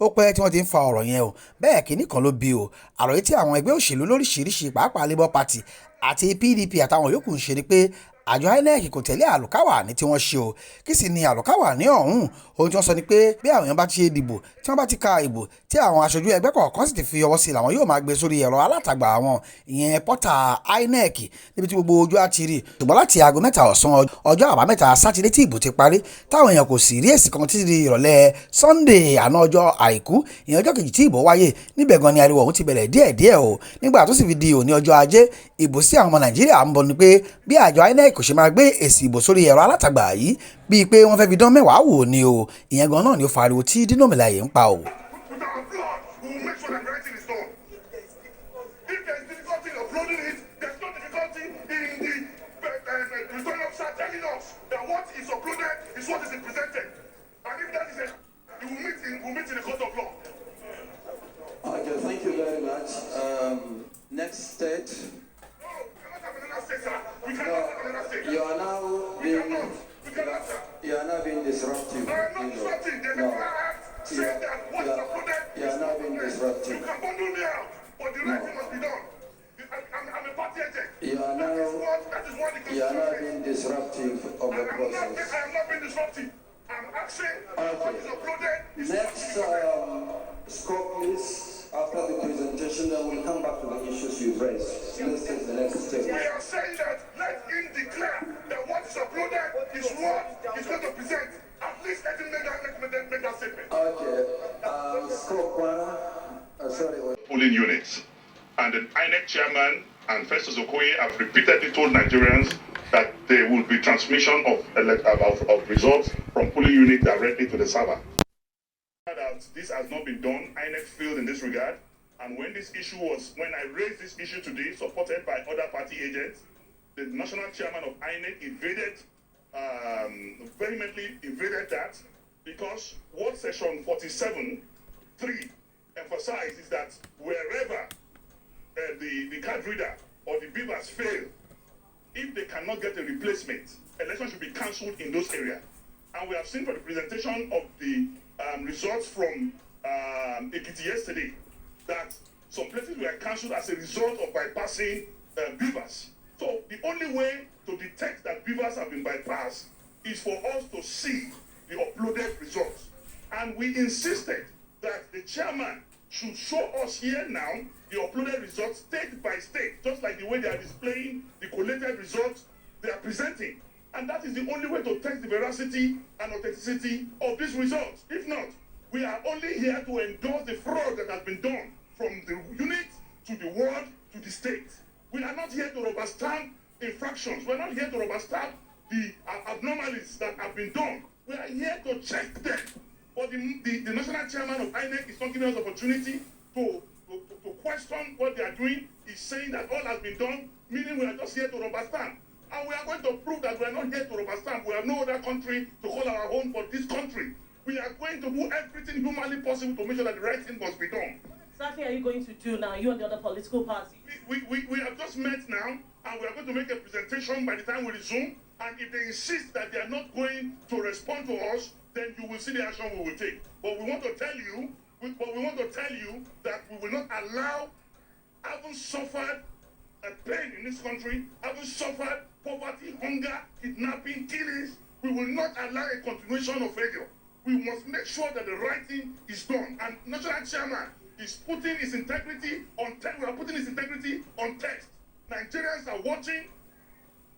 ó pẹ́ tí wọ́n ti ń fa ọ̀rọ̀ yẹn o bẹ́ẹ̀ kínní kan ló bí o àròyé tí àwọn ẹgbẹ́ òṣèlú lóríṣiríṣi pàápàá Labour Party àti PDP àtàwọn yòókù ń ṣe ni pé àjọ INEC kò tẹ̀lé àlùkáwà ní tí wọ́n ṣe o kí sì ni àlùkáwà ní ọ̀hún ohun tí wọ́n sọ ni pé bí àwọn èèyàn bá ti ṣe dìbò tí wọ́n bá ti ka ìbò tí àwọn aṣojú ẹgbẹ́ kọ̀ọ̀kan sì ti fi ọwọ́ sí i làwọn yóò máa gbé sórí ẹ̀rọ alátagbà àwọn ìyẹn pọ́tà INEC níbi tí gbogbo ojú á ti rí ṣùgbọ́n láti aago 3 ọ̀sán ọjọ́ àbámẹ́ta sátidé tí ìbò ti parí táwọn èèyàn kò sì rí èsì kan títí di ìrọ̀lẹ́ Sunday àná ọjọ́ àìkú ìyẹn ọjọ́ kejì tí ìbò wáyé níbẹ̀ gan ni ariwo ọ̀hún ti bẹ̀rẹ̀ díẹ̀díẹ̀ o nígbà tó sì fi di òní ọjọ́ ajé ìbò sí àwọn ọmọ Nàìjíríà ń bọ̀ ni pé bí àjọ INEC kò ṣe máa gbé èsì ìbò sórí ẹ̀rọ alátagbà yìí bíi pé wọ́n fẹ́ fi dán mẹ́wàá wò ni o ìyẹn gan náà ni ó fa ariwo tí Dino Melaye ń pa o. Okay, thank you very much. Next state. You are now being disruptive. You are now being disruptive. You can bundle me out, but the right thing must be done. I'm a party agent. You are now being disruptive of the process. I am not being disruptive. I'm asking what is uploaded. Next scope, please. After the presentation, then we'll come back to the issues you've raised. Let's take the next step. We are saying that let him declare that what is uploaded is what he's going to present. At least let him make that statement. Okay. Scope one. Sorry. Polling units. And the INEC chairman and Festus Okoye have repeatedly told Nigerians that there will be transmission of results from polling unit directly to the server. This has not been done. INEC failed in this regard. And when I raised this issue today, supported by other party agents, the national chairman of INEC vehemently invaded that, because what section 47.3 emphasizes that wherever the card reader or the beavers fail, if they cannot get a replacement, elections should be cancelled in those areas. And we have seen from the presentation of the results from Ekiti yesterday that some places were cancelled as a result of bypassing beavers. So the only way to detect that beavers have been bypassed is for us to see the uploaded results. And we insisted that the chairman should show us here now the uploaded results state by state, just like the way they are displaying the collated results they are presenting. And that is the only way to test the veracity and authenticity of these results. If not, we are only here to endorse the fraud that has been done from the unit to the ward to the state. We are not here to rubber stamp infractions. We are not here to rubber stamp the abnormalities that have been done. We are here to check them. But the national chairman of INEC is not giving us opportunity to question what they are doing. He's saying that all has been done, meaning we are just here to rubber stamp. And we are going to prove that we are not here to rubber stamp. We have no other country to call our own but this country. We are going to do everything humanly possible to make sure that the right thing must be done. What exactly are you going to do now, you and the other political parties? We have just met now, and we are going to make a presentation by the time we resume. And if they insist that they are not going to respond to us, then you will see the action we will take. But we want to tell you, that we will not allow, having suffered a pain in this country, having suffered poverty, hunger, kidnapping, killings, we will not allow a continuation of failure. We must make sure that the right thing is done. And national chairman is putting his integrity on test. We are putting his integrity on test. Nigerians are watching.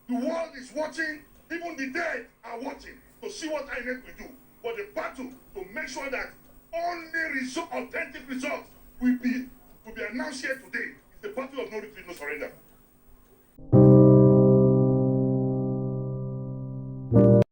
The world is watching. Even the dead are watching to see what INEC will do. But the battle to make sure that only authentic results will be announced here today is the battle of no retreat, no surrender.